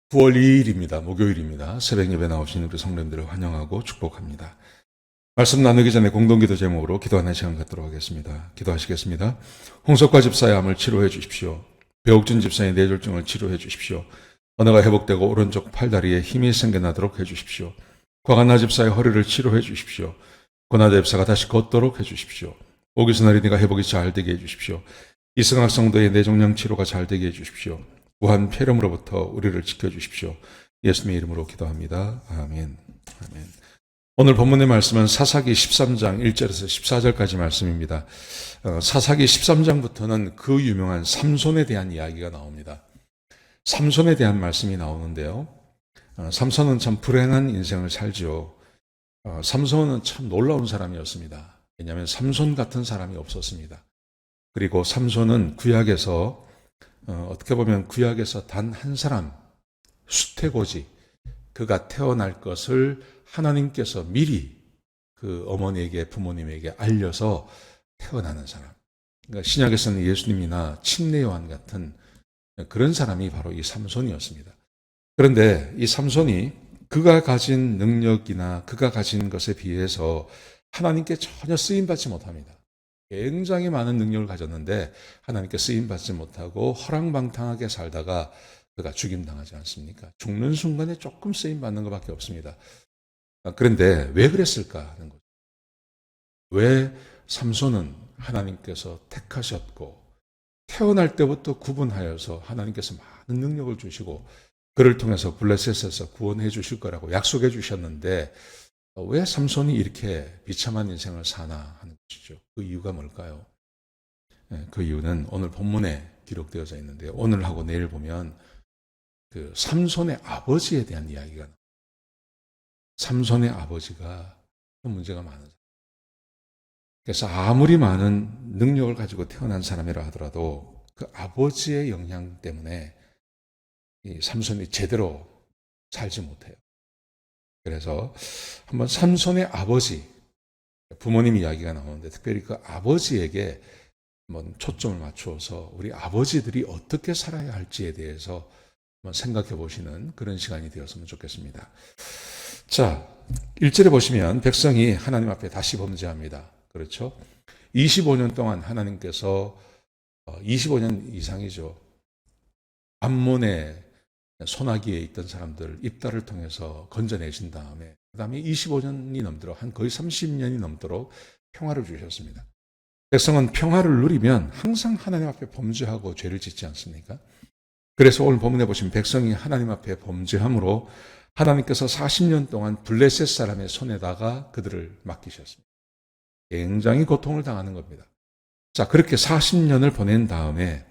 9월 2일입니다. 목요일입니다. 새벽 예배 나오신 우리 성도님들을 환영하고 축복합니다. 말씀 나누기 전에 공동기도 제목으로 기도하는 시간 갖도록 하겠습니다. 기도하시겠습니다. 홍석과 집사의 암을 치료해 주십시오. 배옥준 집사의 뇌졸중을 치료해 주십시오. 언어가 회복되고 오른쪽 팔다리에 힘이 생겨나도록 해 주십시오. 과간나 집사의 허리를 치료해 주십시오. 권하대 집사가 다시 걷도록 해 주십시오. 오기순 어린이가 회복이 잘 되게 해 주십시오. 이승학 성도의 뇌종양 치료가 잘 되게 해 주십시오. 무한 폐렴으로부터 우리를 지켜주십시오. 예수님의 이름으로 기도합니다. 아멘. 아멘. 오늘 본문의 말씀은 사사기 13장 1절에서 14절까지 말씀입니다. 사사기 13장부터는 그 유명한 삼손에 대한 이야기가 나옵니다. 삼손에 대한 말씀이 나오는데요. 삼손은 참 불행한 인생을 살죠. 삼손은 참 놀라운 사람이었습니다. 왜냐하면 삼손 같은 사람이 없었습니다. 그리고 삼손은 구약에서 어떻게 보면 구약에서 단 한 사람, 수태고지, 그가 태어날 것을 하나님께서 미리 그 어머니에게, 부모님에게 알려서 태어나는 사람. 그러니까 신약에서는 예수님이나 침례 요한 같은 그런 사람이 바로 이 삼손이었습니다. 그런데 이 삼손이 그가 가진 능력이나 그가 가진 것에 비해서 하나님께 전혀 쓰임받지 못합니다. 굉장히 많은 능력을 가졌는데 하나님께 쓰임받지 못하고 허랑방탕하게 살다가 그가 죽임당하지 않습니까? 죽는 순간에 조금 쓰임받는 것밖에 없습니다. 그런데 왜 그랬을까 하는 거죠. 왜 삼손은 하나님께서 택하셨고 태어날 때부터 구분하여서 하나님께서 많은 능력을 주시고 그를 통해서 블레셋에서 구원해 주실 거라고 약속해 주셨는데 왜 삼손이 이렇게 비참한 인생을 사나 하는 것이죠. 그 이유가 뭘까요? 그 이유는 오늘 본문에 기록되어져 있는데요. 오늘하고 내일 보면 그 삼손의 아버지에 대한 이야기가 나옵니다. 삼손의 아버지가 문제가 많은 사람. 그래서 아무리 많은 능력을 가지고 태어난 사람이라 하더라도 그 아버지의 영향 때문에 이 삼손이 제대로 살지 못해요. 그래서 한번 삼손의 아버지, 부모님 이야기가 나오는데 특별히 그 아버지에게 한번 초점을 맞추어서 우리 아버지들이 어떻게 살아야 할지에 대해서 한번 생각해 보시는 그런 시간이 되었으면 좋겠습니다. 자, 1절에 보시면 백성이 하나님 앞에 다시 범죄합니다. 그렇죠? 25년 동안 하나님께서 25년 이상이죠. 암몬의 소나기에 있던 사람들 입다를 통해서 건져내신 다음에 그 다음에 25년이 넘도록 한 거의 30년이 넘도록 평화를 주셨습니다. 백성은 평화를 누리면 항상 하나님 앞에 범죄하고 죄를 짓지 않습니까? 그래서 오늘 본문에 보시면 백성이 하나님 앞에 범죄함으로 하나님께서 40년 동안 블레셋 사람의 손에다가 그들을 맡기셨습니다. 굉장히 고통을 당하는 겁니다. 자, 그렇게 40년을 보낸 다음에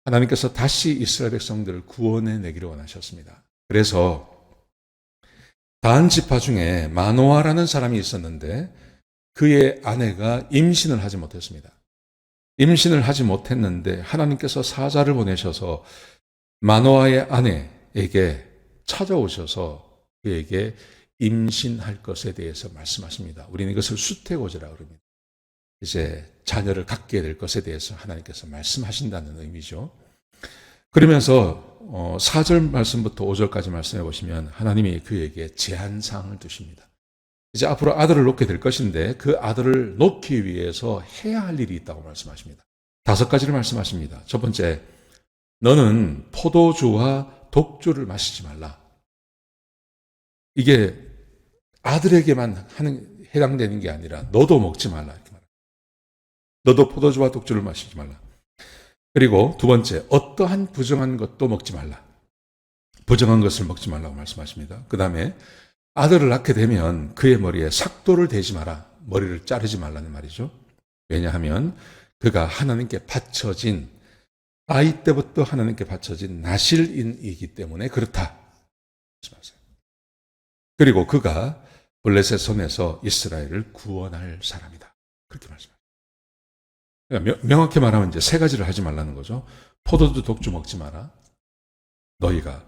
하나님께서 다시 이스라엘 백성들을 구원해 내기를 원하셨습니다. 그래서 단 지파 중에 마노아라는 사람이 있었는데 그의 아내가 임신을 하지 못했습니다. 임신을 하지 못했는데 하나님께서 사자를 보내셔서 마노아의 아내에게 찾아오셔서 그에게 임신할 것에 대해서 말씀하십니다. 우리는 이것을 수태고지라고 합니다. 이제 자녀를 갖게 될 것에 대해서 하나님께서 말씀하신다는 의미죠. 그러면서 4절 말씀부터 5절까지 말씀해 보시면 하나님이 그에게 제한사항을 두십니다. 이제 앞으로 아들을 놓게 될 것인데 그 아들을 놓기 위해서 해야 할 일이 있다고 말씀하십니다. 5가지를 말씀하십니다. 첫 번째, 너는 포도주와 독주를 마시지 말라. 이게 아들에게만 해당되는 게 아니라 너도 먹지 말라. 이렇게 말합니다. 너도 포도주와 독주를 마시지 말라. 그리고 두 번째, 어떠한 부정한 것도 먹지 말라. 부정한 것을 먹지 말라고 말씀하십니다. 그 다음에 아들을 낳게 되면 그의 머리에 삭도를 대지 마라. 머리를 자르지 말라는 말이죠. 왜냐하면 그가 하나님께 바쳐진 아이 때부터 하나님께 바쳐진 나실인이기 때문에 그렇다. 말씀하세요. 그리고 그가 블레셋 손에서 이스라엘을 구원할 사람이다. 그렇게 말씀합니다. 그러니까 명확히 말하면 이제 3가지를 하지 말라는 거죠. 포도주 독주 먹지 마라. 너희가.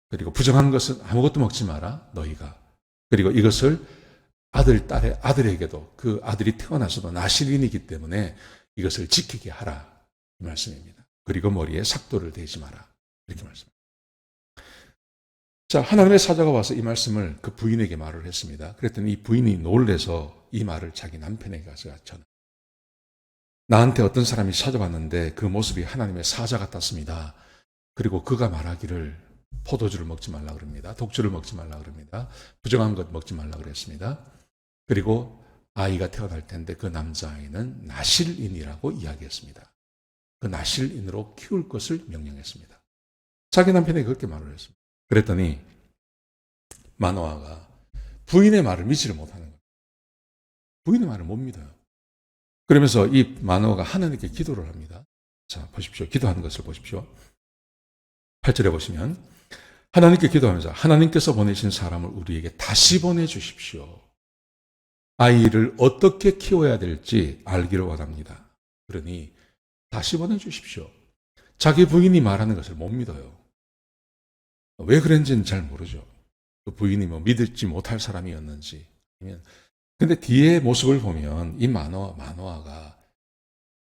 그리고 부정한 것은 아무것도 먹지 마라. 너희가. 그리고 이것을 아들에게도 그 아들이 태어나서도 나실인이기 때문에 이것을 지키게 하라. 이 말씀입니다. 그리고 머리에 삭도를 대지 마라. 이렇게 말씀합니다. 자, 하나님의 사자가 와서 이 말씀을 그 부인에게 말을 했습니다. 그랬더니 이 부인이 놀래서 이 말을 자기 남편에게 가서 전 나한테 어떤 사람이 찾아왔는데 그 모습이 하나님의 사자 같았습니다. 그리고 그가 말하기를 포도주를 먹지 말라 그럽니다. 독주를 먹지 말라 그럽니다. 부정한 것 먹지 말라 그랬습니다. 그리고 아이가 태어날 텐데 그 남자아이는 나실인이라고 이야기했습니다. 그 나실인으로 키울 것을 명령했습니다. 자기 남편에게 그렇게 말을 했습니다. 그랬더니 마노아가 부인의 말을 믿지를 못하는 거예요. 부인의 말을 못 믿어요. 그러면서 이 마노아가 하나님께 기도를 합니다. 자, 보십시오. 기도하는 것을 보십시오. 8절에 보시면 하나님께 기도하면서 하나님께서 보내신 사람을 우리에게 다시 보내주십시오. 아이를 어떻게 키워야 될지 알기를 원합니다. 그러니 다시 보내주십시오. 자기 부인이 말하는 것을 못 믿어요. 왜 그런지는 잘 모르죠. 그 부인이 뭐 믿지 못할 사람이었는지. 근데 뒤에 모습을 보면 이 마노아가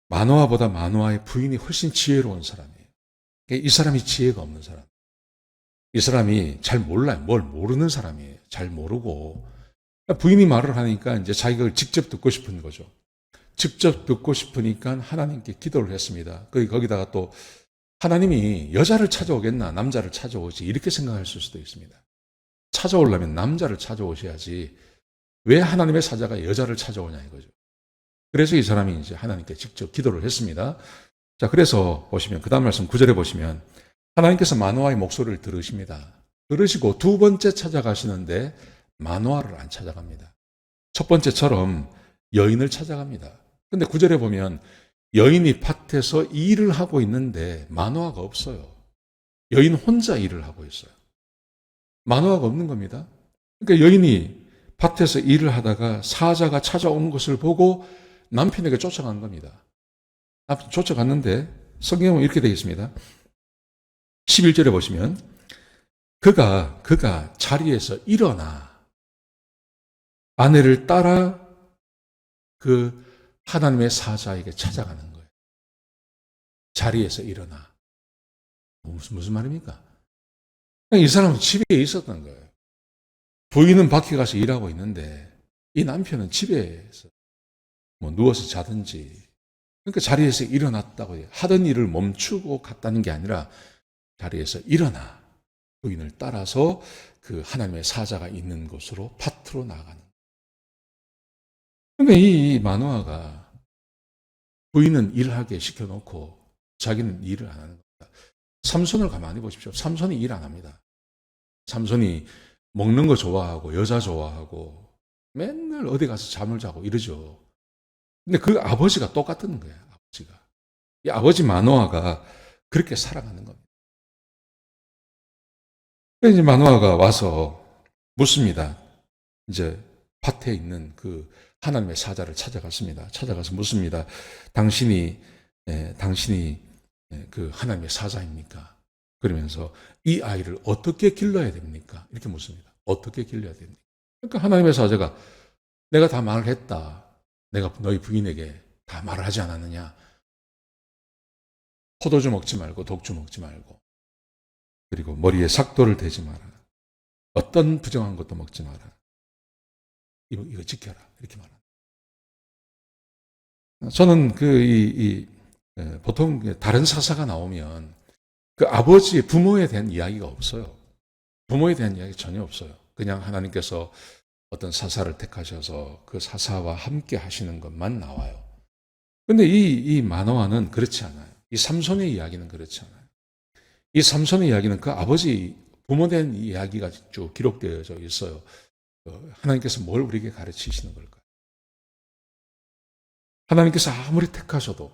마노아보다 마노아의 부인이 훨씬 지혜로운 사람이에요. 이 사람이 지혜가 없는 사람. 이 사람이 잘 몰라요. 뭘 모르는 사람이에요. 잘 모르고. 부인이 말을 하니까 이제 자기가 직접 듣고 싶은 거죠. 직접 듣고 싶으니까 하나님께 기도를 했습니다. 거기다가 또 하나님이 여자를 찾아오겠나 남자를 찾아오지 이렇게 생각할 수도 있습니다. 찾아오려면 남자를 찾아오셔야지 왜 하나님의 사자가 여자를 찾아오냐 이거죠. 그래서 이 사람이 이제 하나님께 직접 기도를 했습니다. 자, 그래서 보시면 그 다음 말씀 9절에 보시면 하나님께서 마노아의 목소리를 들으십니다. 들으시고 두 번째 찾아가시는데 마노아를 안 찾아갑니다. 첫 번째처럼 여인을 찾아갑니다. 근데 9절에 보면 여인이 밭에서 일을 하고 있는데 마노아가 없어요. 여인 혼자 일을 하고 있어요. 마노아가 없는 겁니다. 그러니까 여인이 밭에서 일을 하다가 사자가 찾아온 것을 보고 남편에게 쫓아간 겁니다. 남편 쫓아갔는데 성경은 이렇게 되어 있습니다. 11절에 보시면 그가 자리에서 일어나 아내를 따라 그 하나님의 사자에게 찾아가는 거예요. 자리에서 일어나. 무슨 말입니까? 이 사람은 집에 있었던 거예요. 부인은 밖에 가서 일하고 있는데 이 남편은 집에서 뭐 누워서 자든지 그러니까 자리에서 일어났다고 해요. 하던 일을 멈추고 갔다는 게 아니라 자리에서 일어나 부인을 따라서 그 하나님의 사자가 있는 곳으로 밭으로 나가는. 그러니까 이 마노아가 부인은 일하게 시켜놓고 자기는 일을 안 하는 겁니다. 삼손을 가만히 보십시오. 삼손이 일 안 합니다. 삼손이 먹는 거 좋아하고 여자 좋아하고 맨날 어디 가서 잠을 자고 이러죠. 근데 그 아버지가 똑같은 거예요. 아버지가. 이 아버지 마노아가 그렇게 살아가는 겁니다. 그래서 이제 마노아가 와서 묻습니다. 이제 밭에 있는 그 하나님의 사자를 찾아갔습니다. 찾아가서 묻습니다. 당신이 그 하나님의 사자입니까? 그러면서 이 아이를 어떻게 길러야 됩니까? 이렇게 묻습니다. 어떻게 길러야 됩니까? 그러니까 하나님의 사자가 내가 다 말을 했다. 내가 너희 부인에게 다 말을 하지 않았느냐? 포도주 먹지 말고 독주 먹지 말고 그리고 머리에 삭도를 대지 마라. 어떤 부정한 것도 먹지 마라. 이거 지켜라. 이렇게 말합니다. 저는 보통 다른 사사가 나오면 그 아버지의 부모에 대한 이야기가 없어요. 부모에 대한 이야기 전혀 없어요. 그냥 하나님께서 어떤 사사를 택하셔서 그 사사와 함께 하시는 것만 나와요. 근데 이 마노아는 그렇지 않아요. 이 삼손의 이야기는 그렇지 않아요. 이 삼손의 이야기는 그 아버지 부모에 대한 이야기가 쭉 기록되어져 있어요. 하나님께서 뭘 우리에게 가르치시는 걸까요? 하나님께서 아무리 택하셔도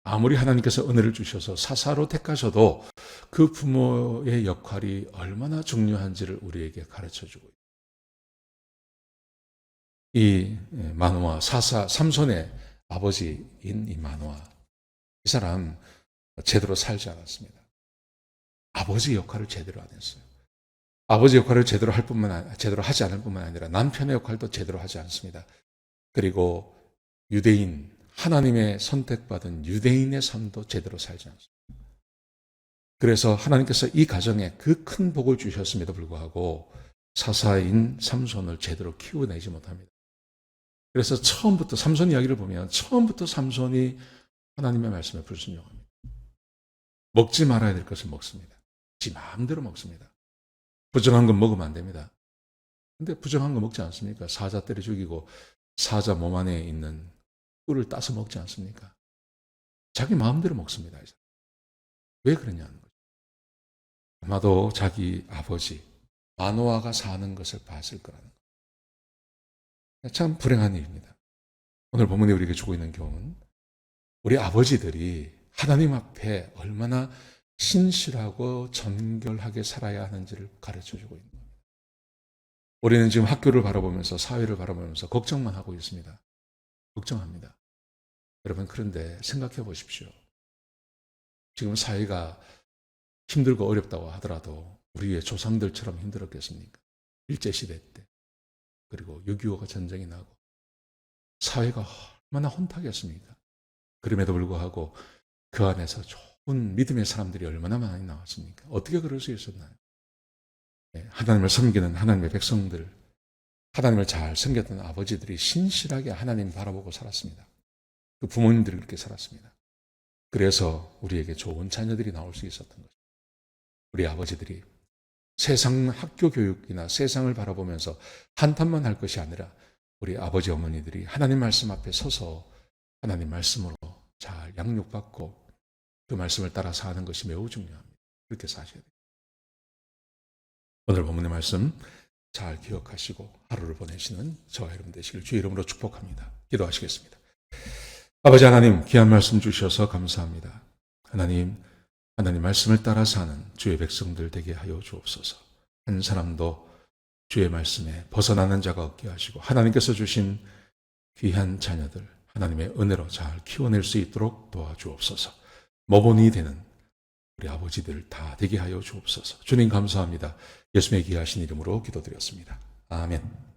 아무리 하나님께서 은혜를 주셔서 사사로 택하셔도 그 부모의 역할이 얼마나 중요한지를 우리에게 가르쳐주고 있어요. 이 마노아 삼손의 아버지인 이 마노아 이 사람 제대로 살지 않았습니다. 아버지 역할을 제대로 안 했어요. 아버지 역할을 제대로 하지 않을 뿐만 아니라 남편의 역할도 제대로 하지 않습니다. 그리고 유대인 하나님의 선택받은 유대인의 삶도 제대로 살지 않습니다. 그래서 하나님께서 이 가정에 그 큰 복을 주셨음에도 불구하고 사사인 삼손을 제대로 키워내지 못합니다. 그래서 처음부터 삼손 이야기를 보면 처음부터 삼손이 하나님의 말씀에 불순종합니다. 먹지 말아야 될 것을 먹습니다. 지 마음대로 먹습니다. 부정한 건 먹으면 안 됩니다. 근데 부정한 거 먹지 않습니까? 사자 때려 죽이고 사자 몸 안에 있는 꿀을 따서 먹지 않습니까? 자기 마음대로 먹습니다. 왜 그러냐는 거죠. 아마도 자기 아버지 마노아가 사는 것을 봤을 거라는 거예요. 참 불행한 일입니다. 오늘 본문에 우리에게 주고 있는 교훈은 우리 아버지들이 하나님 앞에 얼마나 신실하고 정결하게 살아야 하는지를 가르쳐주고 있는 겁니다. 우리는 지금 학교를 바라보면서 사회를 바라보면서 걱정만 하고 있습니다. 걱정합니다. 여러분, 그런데 생각해 보십시오. 지금 사회가 힘들고 어렵다고 하더라도 우리의 조상들처럼 힘들었겠습니까? 일제시대 때, 그리고 6.25가 전쟁이 나고 사회가 얼마나 혼탁했습니까? 그럼에도 불구하고 그 안에서 좋은 믿음의 사람들이 얼마나 많이 나왔습니까? 어떻게 그럴 수 있었나요? 하나님을 섬기는 하나님의 백성들, 하나님을 잘 섬겼던 아버지들이 신실하게 하나님 바라보고 살았습니다. 그 부모님들이 그렇게 살았습니다. 그래서 우리에게 좋은 자녀들이 나올 수 있었던 거죠. 우리 아버지들이 세상 학교 교육이나 세상을 바라보면서 한탄만 할 것이 아니라 우리 아버지 어머니들이 하나님 말씀 앞에 서서 하나님 말씀으로 잘 양육받고 그 말씀을 따라 사는 것이 매우 중요합니다. 그렇게 사셔야 돼요. 오늘 본문의 말씀 잘 기억하시고 하루를 보내시는 저와 여러분 되시길 주의 이름으로 축복합니다. 기도하시겠습니다. 아버지 하나님, 귀한 말씀 주셔서 감사합니다. 하나님 말씀을 따라 사는 주의 백성들 되게 하여 주옵소서. 한 사람도 주의 말씀에 벗어나는 자가 없게 하시고 하나님께서 주신 귀한 자녀들 하나님의 은혜로 잘 키워낼 수 있도록 도와주옵소서. 모본이 되는 우리 아버지들 다 되게 하여 주옵소서. 주님 감사합니다. 예수님의 귀하신 이름으로 기도드렸습니다. 아멘.